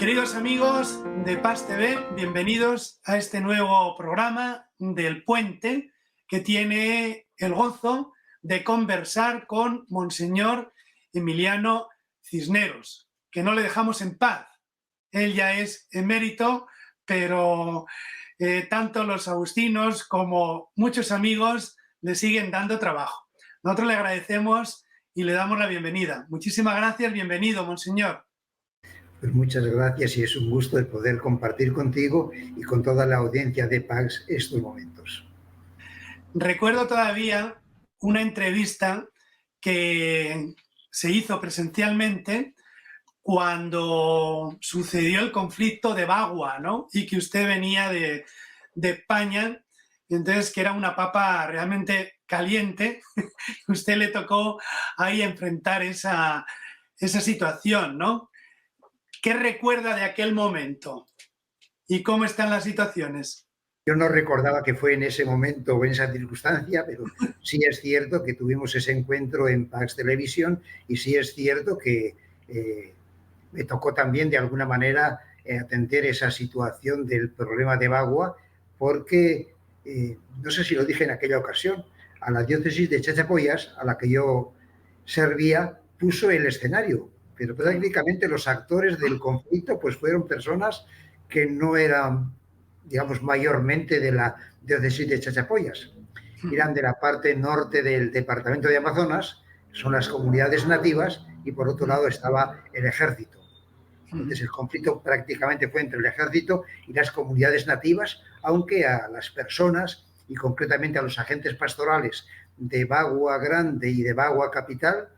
Queridos amigos de Paz TV, bienvenidos a este nuevo programa del Puente que tiene el gozo de conversar con Monseñor Emiliano Cisneros, que no le dejamos en paz. Él ya es emérito, pero tanto los agustinos como muchos amigos le siguen dando trabajo. Nosotros le agradecemos y le damos la bienvenida. Muchísimas gracias, bienvenido, Monseñor. Pues muchas gracias y es un gusto el poder compartir contigo y con toda la audiencia de PAX estos momentos. Recuerdo todavía una entrevista que se hizo presencialmente cuando sucedió el conflicto de Bagua, ¿no? Y que usted venía de España, entonces que era una papa realmente caliente. Usted le tocó ahí enfrentar esa situación, ¿no? ¿Qué recuerda de aquel momento? ¿Y cómo están las situaciones? Yo no recordaba que fue en ese momento o en esa circunstancia, pero sí es cierto que tuvimos ese encuentro en PAX Televisión y sí es cierto que me tocó también de alguna manera atender esa situación del problema de Bagua, porque no sé si lo dije en aquella ocasión, a la diócesis de Chachapoyas, a la que yo servía, puso el escenario, pero prácticamente los actores del conflicto pues fueron personas que no eran, digamos, mayormente de la diócesis de Chachapoyas. Eran de la parte norte del departamento de Amazonas, son las comunidades nativas, y por otro lado estaba el ejército. Entonces el conflicto prácticamente fue entre el ejército y las comunidades nativas, aunque a las personas y concretamente a los agentes pastorales de Bagua Grande y de Bagua Capital,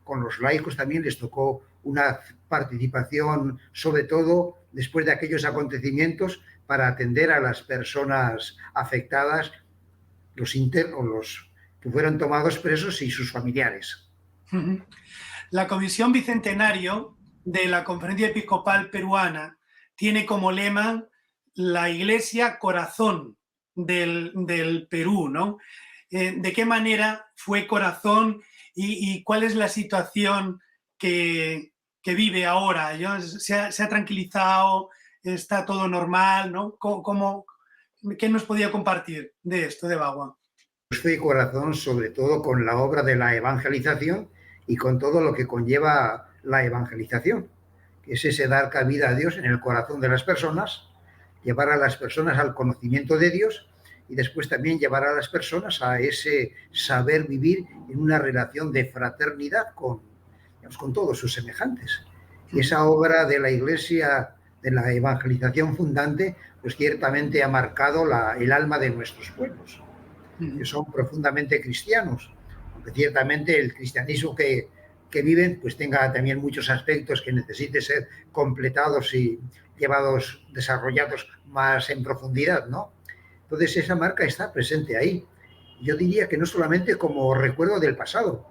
con los laicos también les tocó una participación, sobre todo después de aquellos acontecimientos, para atender a las personas afectadas, los internos, los que fueron tomados presos y sus familiares. La Comisión Bicentenario de la Conferencia Episcopal Peruana tiene como lema la Iglesia Corazón del Perú, ¿no? ¿De qué manera fue corazón y cuál es la situación que vive ahora? ¿Se ha tranquilizado? ¿Está todo normal? ¿No? ¿Qué nos podía compartir de esto, de Bagua? Fue corazón sobre todo con la obra de la evangelización y con todo lo que conlleva la evangelización, que es ese dar cabida a Dios en el corazón de las personas, llevar a las personas al conocimiento de Dios y después también llevar a las personas a ese saber vivir en una relación de fraternidad con todos sus semejantes. Y esa obra de la Iglesia, de la evangelización fundante, pues ciertamente ha marcado el alma de nuestros pueblos, que son profundamente cristianos, aunque ciertamente el cristianismo que viven pues tenga también muchos aspectos que necesite ser completados y llevados, desarrollados más en profundidad, ¿no? Entonces esa marca está presente ahí. Yo diría que no solamente como recuerdo del pasado,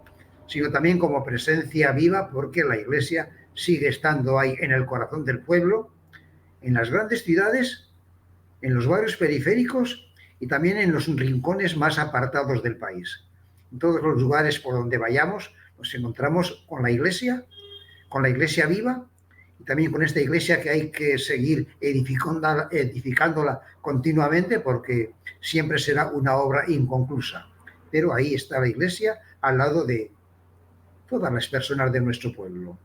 sino también como presencia viva, porque la Iglesia sigue estando ahí en el corazón del pueblo, en las grandes ciudades, en los barrios periféricos y también en los rincones más apartados del país. En todos los lugares por donde vayamos nos encontramos con la Iglesia viva, y también con esta Iglesia que hay que seguir edificándola continuamente, porque siempre será una obra inconclusa. Pero ahí está la Iglesia al lado de todas las personas de nuestro pueblo.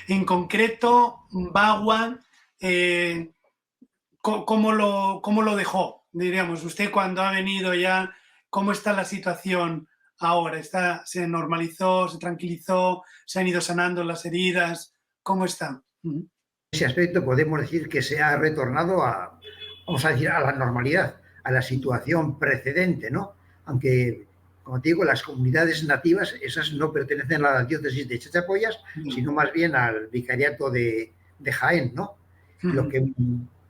En concreto, Bagua, ¿cómo lo dejó? Diríamos, usted cuando ha venido ya, ¿cómo está la situación ahora? ¿Se normalizó, se tranquilizó, se han ido sanando las heridas? ¿Cómo está? En ese aspecto podemos decir que se ha retornado a la normalidad, a la situación precedente, ¿no? Aunque, como te digo, las comunidades nativas, esas no pertenecen a la diócesis de Chachapoyas, sino más bien al vicariato de Jaén, ¿no? Lo que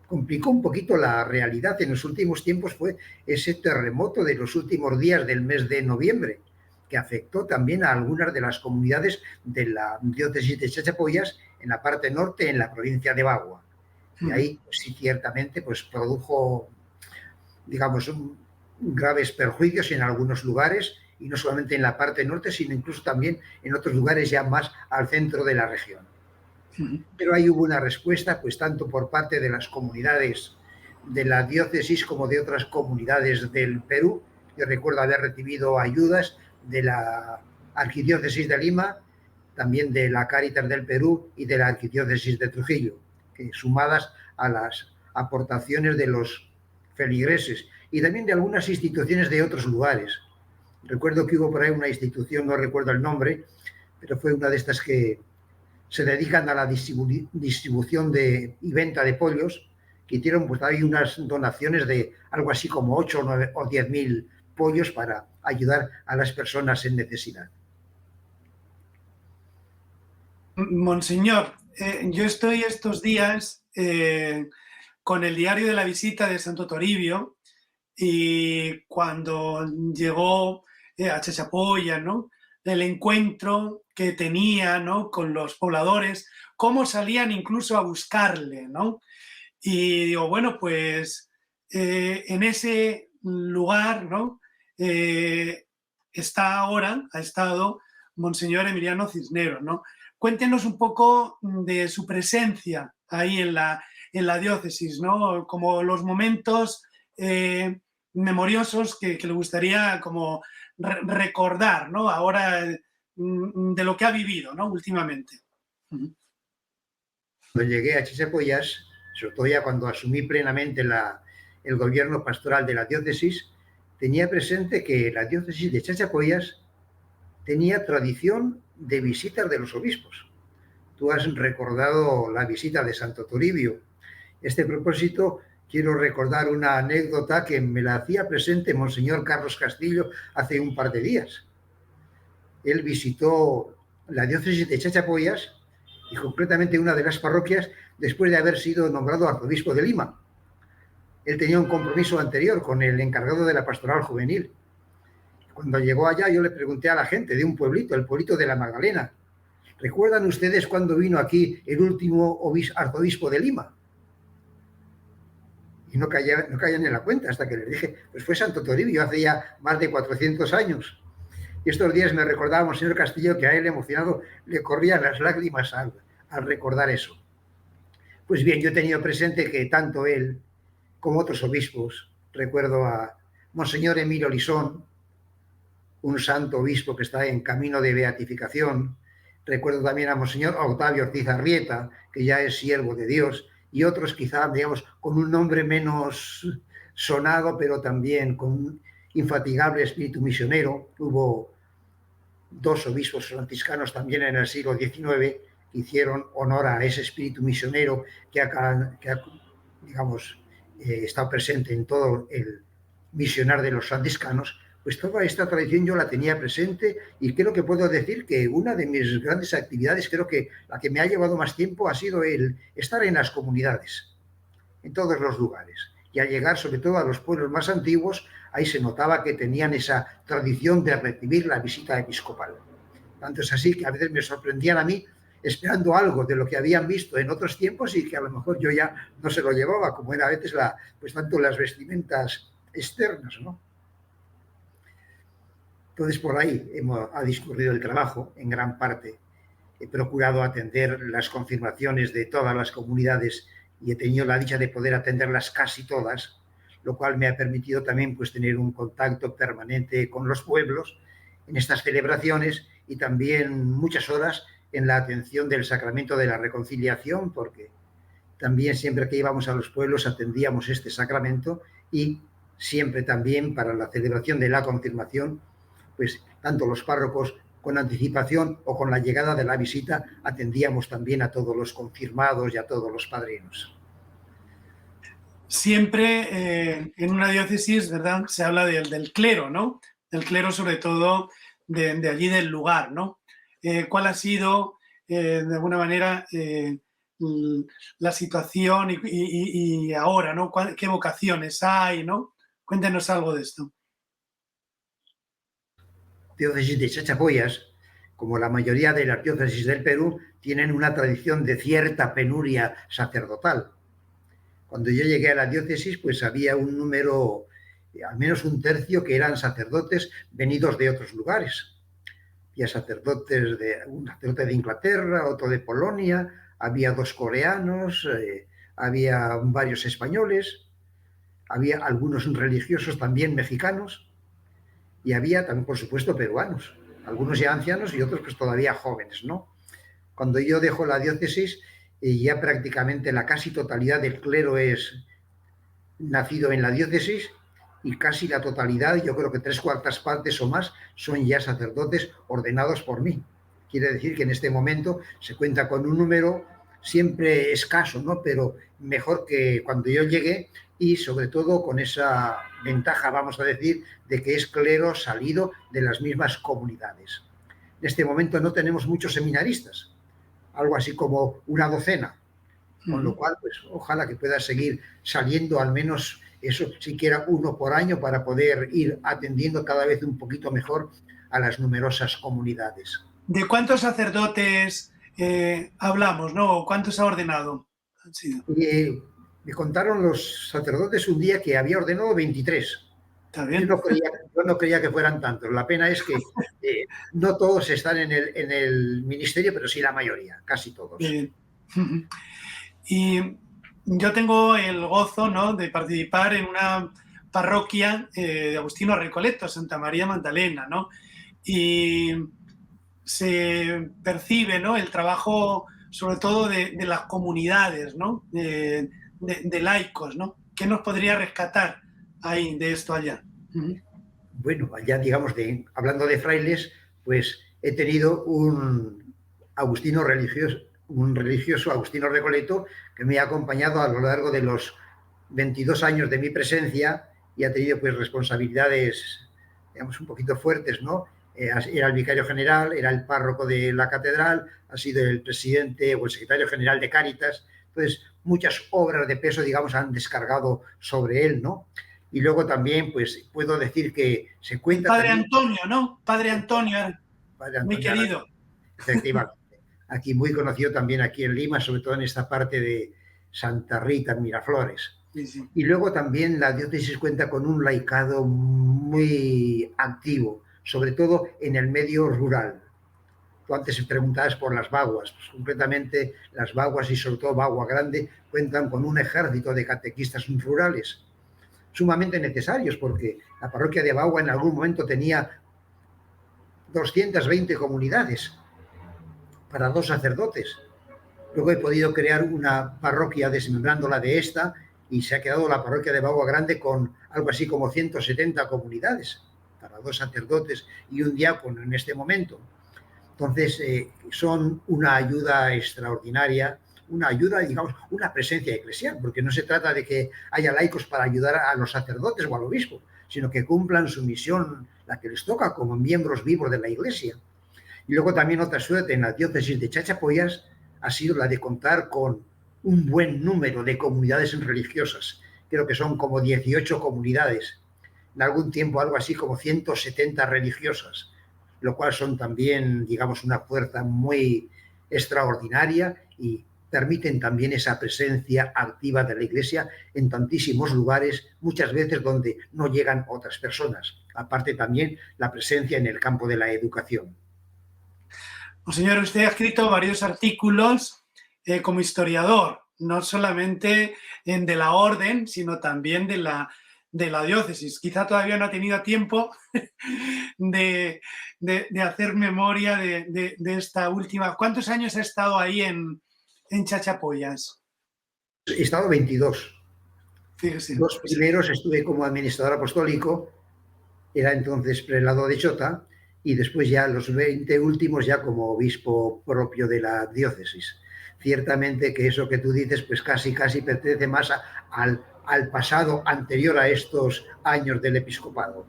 complicó un poquito la realidad en los últimos tiempos fue ese terremoto de los últimos días del mes de noviembre, que afectó también a algunas de las comunidades de la diócesis de Chachapoyas en la parte norte, en la provincia de Bagua. Y ahí pues, sí, ciertamente pues, produjo, digamos, graves perjuicios en algunos lugares, y no solamente en la parte norte, sino incluso también en otros lugares ya más al centro de la región. Pero ahí hubo una respuesta, pues tanto por parte de las comunidades de la diócesis como de otras comunidades del Perú. Yo recuerdo haber recibido ayudas de la Arquidiócesis de Lima, también de la Cáritas del Perú y de la Arquidiócesis de Trujillo, que sumadas a las aportaciones de los feligreses y también de algunas instituciones de otros lugares. Recuerdo que hubo por ahí una institución, no recuerdo el nombre, pero fue una de estas que se dedican a la distribución y venta de pollos, que hicieron pues ahí unas donaciones de algo así como 8 o 10.000 pollos para ayudar a las personas en necesidad. Monseñor, yo estoy estos días con el diario de la visita de Santo Toribio, y cuando llegó a Chachapoyas, ¿no?, el encuentro que tenía, ¿no?, con los pobladores, cómo salían incluso a buscarle, ¿no? Y digo, bueno, pues en ese lugar, ¿no?, ha estado Monseñor Emiliano Cisneros, ¿no? Cuéntenos un poco de su presencia ahí en la diócesis, ¿no? Como los momentos memoriosos que le gustaría como recordar, ¿no? Ahora de lo que ha vivido, ¿no?, últimamente. Cuando llegué a Chachapoyas, sobre todo ya cuando asumí plenamente el gobierno pastoral de la diócesis, tenía presente que la diócesis de Chachapoyas tenía tradición de visitas de los obispos. Tú has recordado la visita de Santo Toribio. Este propósito, quiero recordar una anécdota que me la hacía presente Monseñor Carlos Castillo hace un par de días. Él visitó la diócesis de Chachapoyas y concretamente una de las parroquias después de haber sido nombrado arzobispo de Lima. Él tenía un compromiso anterior con el encargado de la pastoral juvenil. Cuando llegó allá yo le pregunté a la gente de un pueblito, el pueblito de la Magdalena, ¿recuerdan ustedes cuando vino aquí el último arzobispo de Lima? Y no caían en la cuenta hasta que les dije, pues fue Santo Toribio hace ya más de 400 años. Y estos días me recordaba Monseñor Castillo que a él emocionado le corrían las lágrimas al recordar eso. Pues bien, yo he tenido presente que tanto él como otros obispos, recuerdo a Monseñor Emilio Lisón, un santo obispo que está en camino de beatificación. Recuerdo también a Monseñor Octavio Ortiz Arrieta, que ya es siervo de Dios, y otros quizá, digamos, con un nombre menos sonado, pero también con un infatigable espíritu misionero. Hubo 2 obispos franciscanos también en el siglo XIX que hicieron honor a ese espíritu misionero que ha digamos, estado presente en todo el misionar de los franciscanos. Pues toda esta tradición yo la tenía presente y creo que puedo decir que una de mis grandes actividades, creo que la que me ha llevado más tiempo ha sido el estar en las comunidades, en todos los lugares. Y al llegar sobre todo a los pueblos más antiguos, ahí se notaba que tenían esa tradición de recibir la visita episcopal. Tanto es así que a veces me sorprendían a mí esperando algo de lo que habían visto en otros tiempos y que a lo mejor yo ya no se lo llevaba, como era a veces pues tanto las vestimentas externas, ¿no? Entonces, por ahí ha discurrido el trabajo en gran parte. He procurado atender las confirmaciones de todas las comunidades y he tenido la dicha de poder atenderlas casi todas, lo cual me ha permitido también pues, tener un contacto permanente con los pueblos en estas celebraciones y también muchas horas en la atención del sacramento de la reconciliación, porque también siempre que íbamos a los pueblos atendíamos este sacramento y siempre también para la celebración de la confirmación, pues tanto los párrocos con anticipación o con la llegada de la visita atendíamos también a todos los confirmados y a todos los padrinos. Siempre en una diócesis, ¿verdad?, se habla del clero, ¿no? Del clero sobre todo de allí del lugar, ¿no? ¿Cuál ha sido, de alguna manera, la situación y ahora, ¿no? ¿Qué vocaciones hay, ¿no? Cuéntenos algo de esto. Diócesis de Chachapoyas, como la mayoría de las diócesis del Perú, tienen una tradición de cierta penuria sacerdotal. Cuando yo llegué a la diócesis, pues había un número, al menos un tercio, que eran sacerdotes venidos de otros lugares. Había sacerdotes un sacerdote de Inglaterra, otro de Polonia, había 2 coreanos, había varios españoles, había algunos religiosos también mexicanos y había también, por supuesto, peruanos, algunos ya ancianos y otros pues todavía jóvenes, ¿no? Cuando yo dejo la diócesis, ya prácticamente la casi totalidad del clero es nacido en la diócesis y casi la totalidad, yo creo que 3/4 partes o más, son ya sacerdotes ordenados por mí. Quiere decir que en este momento se cuenta con un número siempre escaso, ¿no? Pero mejor que cuando yo llegué y sobre todo con esa ventaja, vamos a decir, de que es clero salido de las mismas comunidades. En este momento no tenemos muchos seminaristas, algo así como una docena, con lo cual, pues ojalá que pueda seguir saliendo al menos eso, siquiera uno por año, para poder ir atendiendo cada vez un poquito mejor a las numerosas comunidades. ¿De cuántos sacerdotes hablamos, no? ¿Cuántos ha ordenado? Sí, Y me contaron los sacerdotes un día que había ordenado 23. ¿está Yo bien? no creía que fueran tantos. La pena es que no todos están en el ministerio, pero sí la mayoría, casi todos. Bien. Y yo tengo el gozo, ¿no?, de participar en una parroquia de Agustino Recoleto, Santa María Magdalena, ¿no? Y se percibe, ¿no?, el trabajo sobre todo de las comunidades, ¿no?, de laicos, ¿no? ¿Qué nos podría rescatar ahí de esto allá? Bueno, allá, digamos, hablando de frailes, pues he tenido un religioso Agustino Recoleto, que me ha acompañado a lo largo de los 22 años de mi presencia y ha tenido pues responsabilidades, digamos, un poquito fuertes, ¿no? Era el vicario general, era el párroco de la catedral, ha sido el presidente o el secretario general de Cáritas. Entonces, muchas obras de peso, digamos, han descargado sobre él, ¿no? Y luego también, pues, puedo decir que se El cuenta padre también... Antonio, ¿no? Padre Antonio, Padre muy Antonio Aranda, querido. efectivamente. Aquí muy conocido también aquí en Lima, sobre todo en esta parte de Santa Rita, en Miraflores. Sí, sí. Y luego también la diócesis cuenta con un laicado muy activo, sobre todo en el medio rural. Tú antes preguntabas por las vaguas, pues concretamente las vaguas y sobre todo Bagua Grande cuentan con un ejército de catequistas rurales sumamente necesarios, porque la parroquia de Bagua en algún momento tenía 220 comunidades para 2 sacerdotes. Luego he podido crear una parroquia desmembrándola de esta y se ha quedado la parroquia de Bagua Grande con algo así como 170 comunidades para 2 sacerdotes y un diácono en este momento. Entonces, son una ayuda extraordinaria, una ayuda, digamos, una presencia eclesial, porque no se trata de que haya laicos para ayudar a los sacerdotes o al obispo, sino que cumplan su misión, la que les toca como miembros vivos de la Iglesia. Y luego también otra suerte en la diócesis de Chachapoyas ha sido la de contar con un buen número de comunidades religiosas. Creo que son como 18 comunidades, en algún tiempo algo así como 170 religiosas, lo cual son también, digamos, una fuerza muy extraordinaria y permiten también esa presencia activa de la Iglesia en tantísimos lugares, muchas veces donde no llegan otras personas. Aparte también la presencia en el campo de la educación. Señor, usted ha escrito varios artículos como historiador, no solamente de la orden, sino también de la diócesis. Quizá todavía no ha tenido tiempo de hacer memoria de esta última. ¿Cuántos años ha estado ahí en Chachapoyas? He estado 22. Fíjese. Los primeros estuve como administrador apostólico, era entonces prelado de Chota, y después ya los 20 últimos ya como obispo propio de la diócesis. Ciertamente que eso que tú dices, pues casi pertenece más al pasado anterior a estos años del episcopado.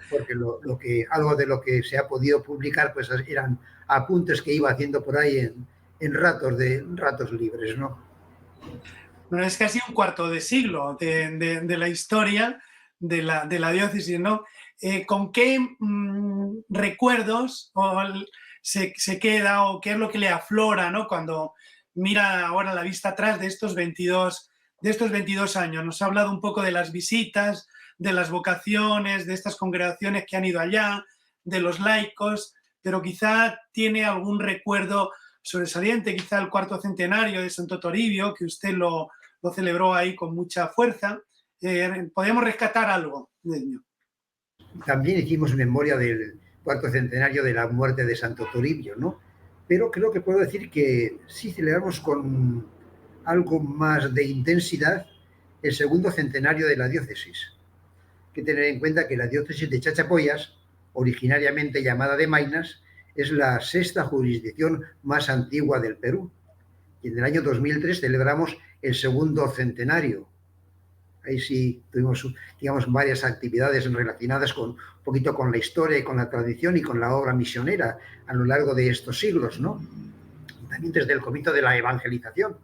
Porque algo de lo que se ha podido publicar, pues eran apuntes que iba haciendo por ahí en ratos libres, ¿no? Bueno, es casi un cuarto de siglo de la historia de la diócesis, ¿no? ¿Con qué recuerdos se queda o qué es lo que le aflora, ¿no?, cuando mira ahora la vista atrás de estos 22 años? Nos ha hablado un poco de las visitas, de las vocaciones, de estas congregaciones que han ido allá, de los laicos, pero quizá tiene algún recuerdo sobresaliente, quizá el cuarto centenario de Santo Toribio, que usted lo celebró ahí con mucha fuerza. ¿Podemos rescatar algo de ello? También hicimos memoria del cuarto centenario de la muerte de Santo Toribio, ¿no? Pero creo que puedo decir que sí celebramos con algo más de intensidad el segundo centenario de la diócesis. Hay que tener en cuenta que la diócesis de Chachapoyas, originariamente llamada de Maynas, es la sexta jurisdicción más antigua del Perú. Y en el año 2003 celebramos el segundo centenario. Ahí sí tuvimos, digamos, varias actividades relacionadas con un poquito con la historia y con la tradición y con la obra misionera a lo largo de estos siglos, ¿no? También desde el comienzo de la evangelización.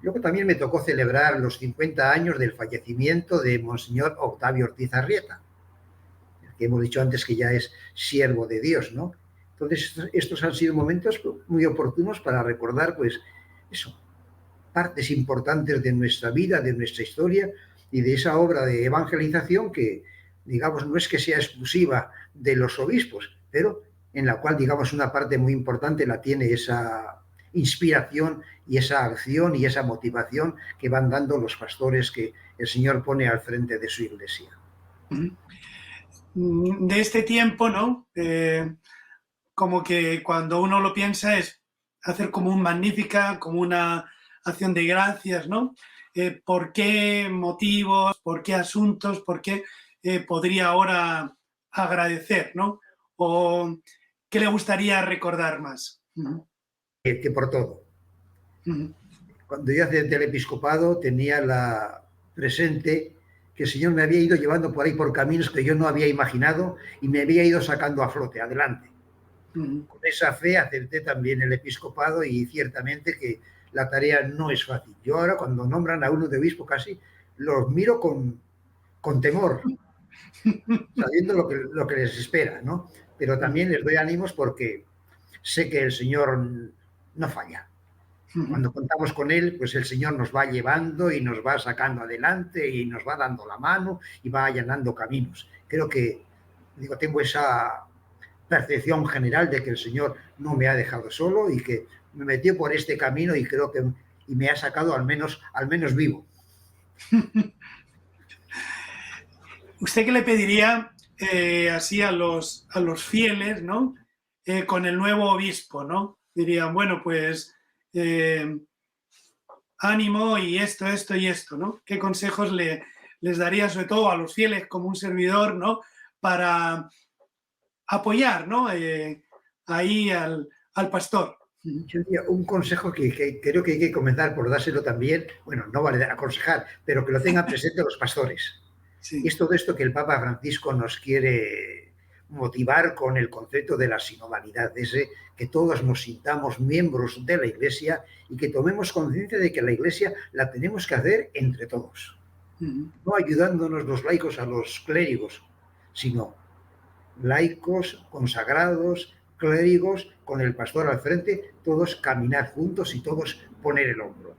Luego también me tocó celebrar los 50 años del fallecimiento de Monseñor Octavio Ortiz Arrieta, que hemos dicho antes que ya es siervo de Dios, ¿no? Entonces, estos han sido momentos muy oportunos para recordar, pues, eso, partes importantes de nuestra vida, de nuestra historia y de esa obra de evangelización que, digamos, no es que sea exclusiva de los obispos, pero en la cual, digamos, una parte muy importante la tiene esa inspiración y esa acción y esa motivación que van dando los pastores que el Señor pone al frente de su iglesia. De este tiempo, ¿no? Como que cuando uno lo piensa es hacer como un Magnífica, como una acción de gracias, ¿no? ¿Por qué motivos, por qué asuntos, por qué podría ahora agradecer, ¿no? ¿O qué le gustaría recordar más? Que por todo. Cuando yo hacía el episcopado tenía la presente que el Señor me había ido llevando por ahí por caminos que yo no había imaginado y me había ido sacando a flote, adelante. Con esa fe acepté también el episcopado y ciertamente que la tarea no es fácil. Yo ahora cuando nombran a uno de obispo casi los miro con temor, sabiendo lo que les espera, ¿no? Pero también les doy ánimos porque sé que el Señor no falla. Cuando contamos con Él, pues el Señor nos va llevando y nos va sacando adelante y nos va dando la mano y va allanando caminos. Creo que, digo, tengo esa percepción general de que el Señor no me ha dejado solo y que me metió por este camino y creo que y me ha sacado al menos vivo. ¿Usted qué le pediría así a los fieles, ¿no? Con el nuevo obispo, ¿no? Dirían, bueno, pues ánimo y esto y esto, ¿no? ¿Qué consejos les daría sobre todo a los fieles como un servidor, ¿no? Para apoyar, ¿no? Ahí al pastor. Yo diría un consejo que creo que hay que comenzar por dárselo también, bueno, no vale aconsejar, pero que lo tengan presente los pastores. Sí. Y es todo esto que el Papa Francisco nos quiere motivar con el concepto de la sinodalidad, ese que todos nos sintamos miembros de la Iglesia y que tomemos conciencia de que la Iglesia la tenemos que hacer entre todos. No ayudándonos los laicos a los clérigos, sino laicos, consagrados, clérigos, con el pastor al frente, todos caminar juntos y todos poner el hombro.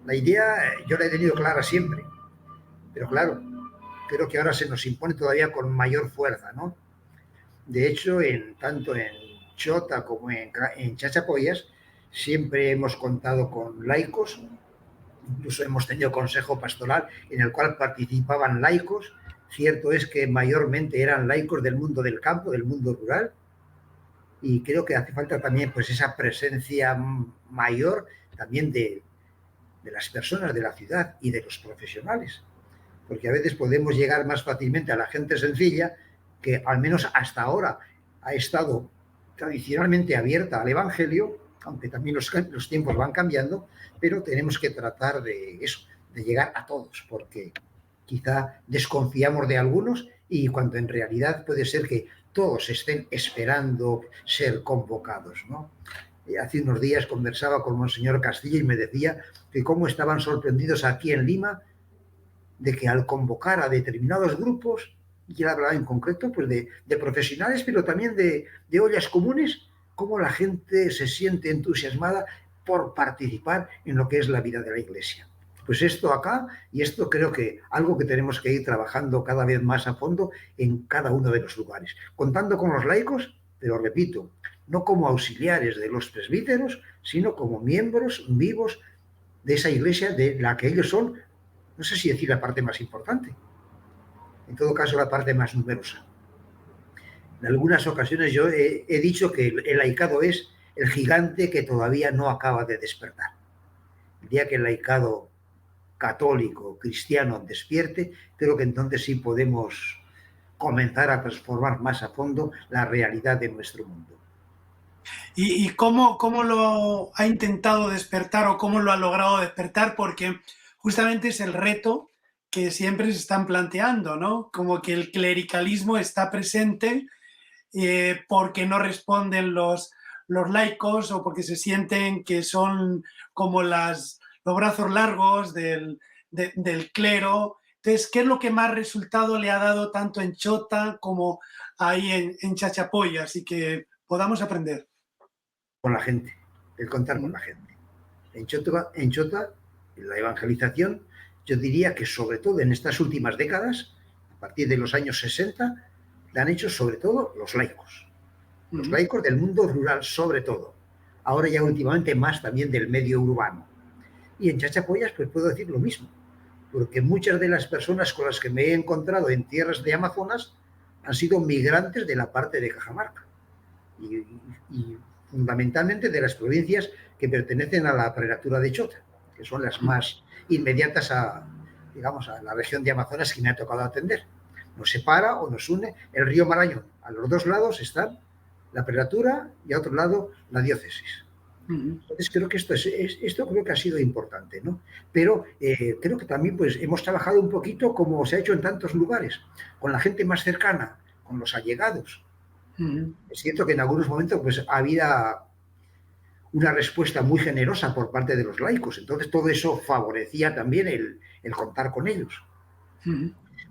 La idea yo la he tenido clara siempre, pero claro, creo que ahora se nos impone todavía con mayor fuerza, ¿no? De hecho, tanto en Chota como en Chachapoyas, siempre hemos contado con laicos, incluso hemos tenido consejo pastoral en el cual participaban laicos. Cierto es que mayormente eran laicos del mundo del campo, del mundo rural, y creo que hace falta también pues esa presencia mayor también de las personas de la ciudad y de los profesionales, porque a veces podemos llegar más fácilmente a la gente sencilla que al menos hasta ahora ha estado tradicionalmente abierta al Evangelio, aunque también los tiempos van cambiando, pero tenemos que tratar de eso, de llegar a todos, porque quizá desconfiamos de algunos y cuando en realidad puede ser que todos estén esperando ser convocados, ¿no? Hace unos días conversaba con Monseñor Castillo y me decía que cómo estaban sorprendidos aquí en Lima de que al convocar a determinados grupos, y él hablaba en concreto pues de profesionales, pero también de ollas comunes, cómo la gente se siente entusiasmada por participar en lo que es la vida de la Iglesia. Pues esto acá, y esto creo que algo que tenemos que ir trabajando cada vez más a fondo en cada uno de los lugares, contando con los laicos, pero repito, no como auxiliares de los presbíteros, sino como miembros vivos de esa iglesia de la que ellos son, no sé si decir la parte más importante, en todo caso la parte más numerosa. En algunas ocasiones yo he dicho que el laicado es el gigante que todavía no acaba de despertar. El día que el laicado católico, cristiano, despierte, creo que entonces sí podemos comenzar a transformar más a fondo la realidad de nuestro mundo. ¿Y cómo lo ha intentado despertar o cómo lo ha logrado despertar? Porque justamente es el reto que siempre se están planteando, ¿no? Como que el clericalismo está presente porque no responden los laicos o porque se sienten que son como los brazos largos del clero. Entonces, ¿qué es lo que más resultado le ha dado tanto en Chota como ahí en Chachapoyas y que podamos aprender? Con la gente, el contar con la gente. En Chota, en la evangelización, yo diría que sobre todo en estas últimas décadas, a partir de los años 60, la han hecho sobre todo los laicos. Los laicos del mundo rural sobre todo. Ahora ya últimamente más también del medio urbano. Y en Chachapoyas pues puedo decir lo mismo, porque muchas de las personas con las que me he encontrado en tierras de Amazonas han sido migrantes de la parte de Cajamarca. Y fundamentalmente de las provincias que pertenecen a la prelatura de Chota, que son las más inmediatas a, digamos, a la región de Amazonas que me ha tocado atender. Nos separa o nos une el río Marañón. A los dos lados están la prelatura y a otro lado la diócesis. Entonces creo que esto creo que ha sido importante, ¿no? Pero creo que también pues hemos trabajado un poquito como se ha hecho en tantos lugares, con la gente más cercana, con los allegados. Es cierto que en algunos momentos pues había una respuesta muy generosa por parte de los laicos, entonces todo eso favorecía también el contar con ellos.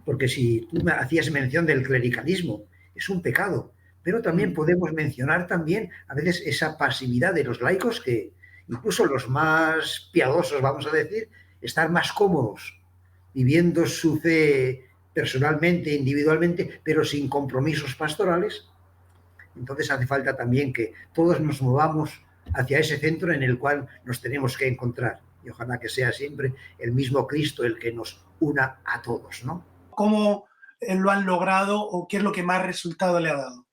Porque si tú me hacías mención del clericalismo, es un pecado, pero también podemos mencionar también a veces esa pasividad de los laicos que incluso los más piadosos, vamos a decir, están más cómodos viviendo su fe personalmente, individualmente, pero sin compromisos pastorales. Entonces hace falta también que todos nos movamos hacia ese centro en el cual nos tenemos que encontrar. Y ojalá que sea siempre el mismo Cristo el que nos una a todos, ¿no? ¿Cómo lo han logrado o qué es lo que más resultado le ha dado?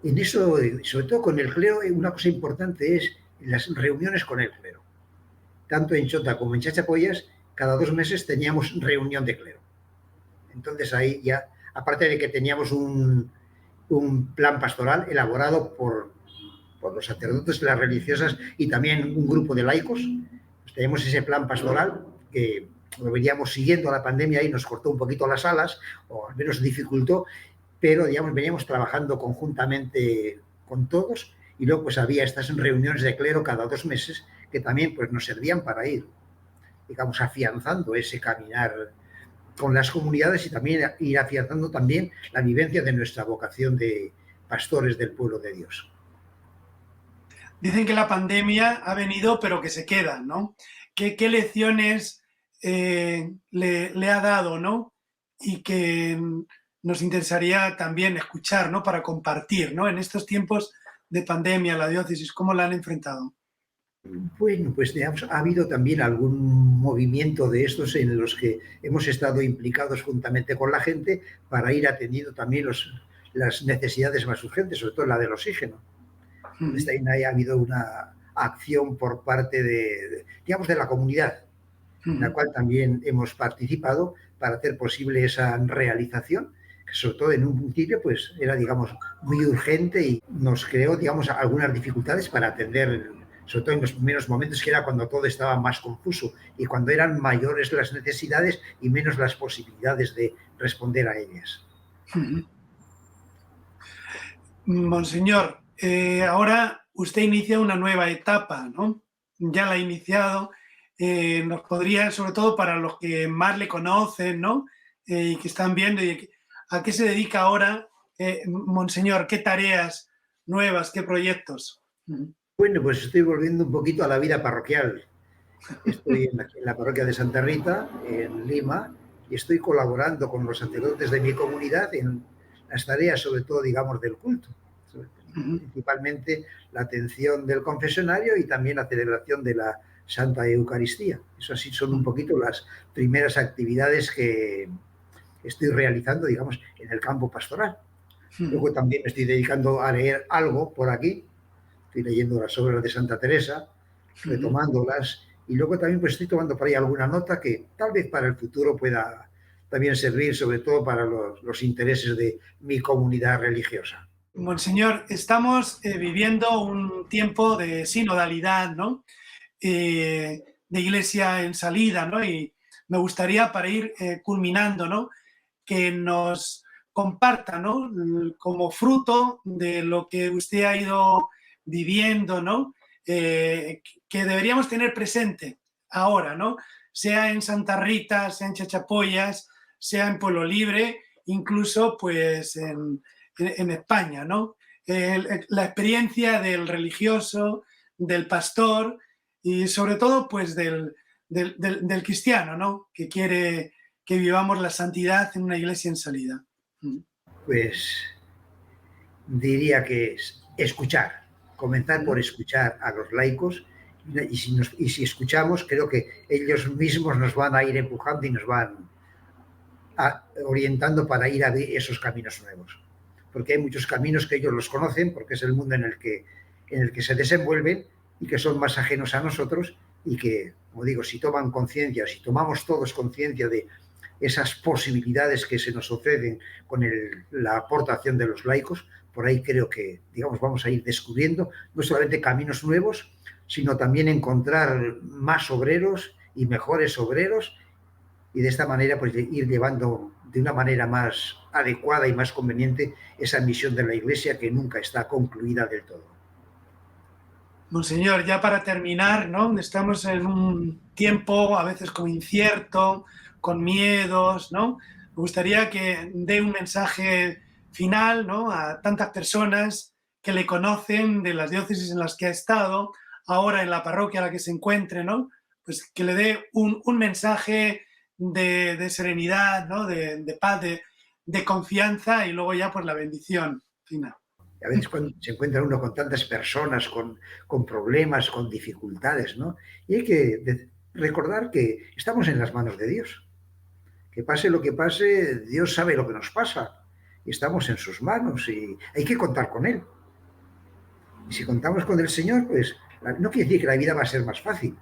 En eso, sobre todo con el clero, una cosa importante es las reuniones con el clero. Tanto en Chota como en Chachapoyas, cada 2 meses teníamos reunión de clero. Entonces ahí ya, aparte de que teníamos un plan pastoral elaborado por los sacerdotes, las religiosas y también un grupo de laicos, pues tenemos ese plan pastoral que lo veníamos siguiendo a la pandemia y nos cortó un poquito las alas, o al menos dificultó, pero digamos, veníamos trabajando conjuntamente con todos y luego pues había estas reuniones de clero cada 2 meses que también pues nos servían para ir, digamos, afianzando ese caminar con las comunidades y también ir afianzando también la vivencia de nuestra vocación de pastores del pueblo de Dios. Dicen que la pandemia ha venido pero que se queda, ¿no? ¿Qué lecciones le ha dado, ¿no? Y que nos interesaría también escuchar, ¿no? Para compartir, ¿no? En estos tiempos de pandemia, la diócesis, ¿cómo la han enfrentado? Bueno, pues digamos, ha habido también algún movimiento de estos en los que hemos estado implicados juntamente con la gente para ir atendiendo también las necesidades más urgentes, sobre todo la del oxígeno. Ahí ha habido una acción por parte digamos, de la comunidad, en la cual también hemos participado para hacer posible esa realización, que sobre todo en un principio pues era, digamos, muy urgente y nos creó, digamos, algunas dificultades para atender, sobre todo en los primeros momentos, que era cuando todo estaba más confuso y cuando eran mayores las necesidades y menos las posibilidades de responder a ellas. Monseñor, ahora usted inicia una nueva etapa, ¿no? Ya la ha iniciado. Nos podría, sobre todo para los que más le conocen, ¿no? Y que están viendo, ¿a qué se dedica ahora, Monseñor? ¿Qué tareas nuevas, qué proyectos? Bueno, pues estoy volviendo un poquito a la vida parroquial. Estoy en la parroquia de Santa Rita, en Lima, y estoy colaborando con los sacerdotes de mi comunidad en las tareas, sobre todo, digamos, del culto. principalmente la atención del confesionario y también la celebración de la Santa Eucaristía. Eso así son un poquito las primeras actividades que estoy realizando, digamos, en el campo pastoral. Luego también me estoy dedicando a leer algo por aquí. Estoy leyendo las obras de Santa Teresa, retomándolas, y luego también pues estoy tomando por ahí alguna nota que tal vez para el futuro pueda también servir, sobre todo para los intereses de mi comunidad religiosa. Monseñor, estamos viviendo un tiempo de sinodalidad, ¿no? De iglesia en salida, ¿no? Y me gustaría, para ir culminando, ¿no?, que nos comparta, ¿no?, como fruto de lo que usted ha ido viviendo, ¿no?, que deberíamos tener presente ahora, ¿no?, sea en Santa Rita, sea en Chachapoyas, sea en Pueblo Libre, incluso pues en España, ¿no? La experiencia del religioso, del pastor y sobre todo pues del cristiano, ¿no?, que quiere que vivamos la santidad en una iglesia en salida. Pues diría que es escuchar, comenzar por escuchar a los laicos, y si escuchamos, creo que ellos mismos nos van a ir empujando y nos van orientando para ir a esos caminos nuevos. Porque hay muchos caminos que ellos los conocen, porque es el mundo en el que se desenvuelven y que son más ajenos a nosotros, y que, como digo, si toman conciencia, si tomamos todos conciencia de esas posibilidades que se nos ofrecen con la aportación de los laicos, por ahí creo que, digamos, vamos a ir descubriendo no solamente caminos nuevos, sino también encontrar más obreros y mejores obreros, y de esta manera pues ir llevando de una manera más adecuada y más conveniente esa misión de la Iglesia, que nunca está concluida del todo. Monseñor, ya para terminar, ¿no?, estamos en un tiempo a veces como incierto, con miedos, ¿no? Me gustaría que dé un mensaje final, ¿no?, a tantas personas que le conocen de las diócesis en las que ha estado, ahora en la parroquia a la que se encuentre, ¿no? Pues que le dé un mensaje de serenidad, ¿no?, de paz, de confianza, y luego ya pues la bendición final. A veces cuando se encuentra uno con tantas personas, con problemas, con dificultades, ¿no? Y hay que recordar que estamos en las manos de Dios. Que pase lo que pase, Dios sabe lo que nos pasa. Y estamos en sus manos y hay que contar con Él. Y si contamos con el Señor, pues no quiere decir que la vida va a ser más fácil,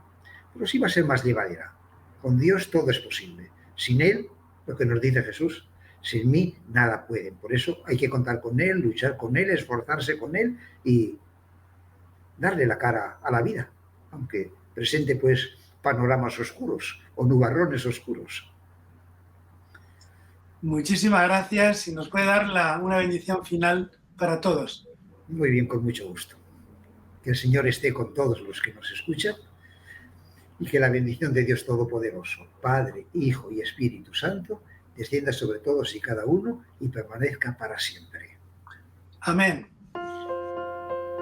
pero sí va a ser más llevadera. Con Dios todo es posible. Sin Él, lo que nos dice Jesús, sin mí nada pueden. Por eso hay que contar con Él, luchar con Él, esforzarse con Él y darle la cara a la vida, aunque presente pues panoramas oscuros o nubarrones oscuros. Muchísimas gracias, y nos puede dar una bendición final para todos. Muy bien, con mucho gusto. Que el Señor esté con todos los que nos escuchan, y que la bendición de Dios Todopoderoso, Padre, Hijo y Espíritu Santo, descienda sobre todos y cada uno y permanezca para siempre. Amén.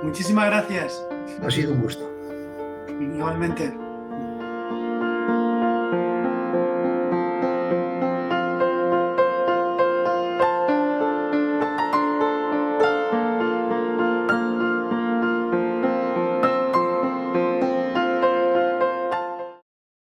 Muchísimas gracias. Ha sido un gusto. Igualmente.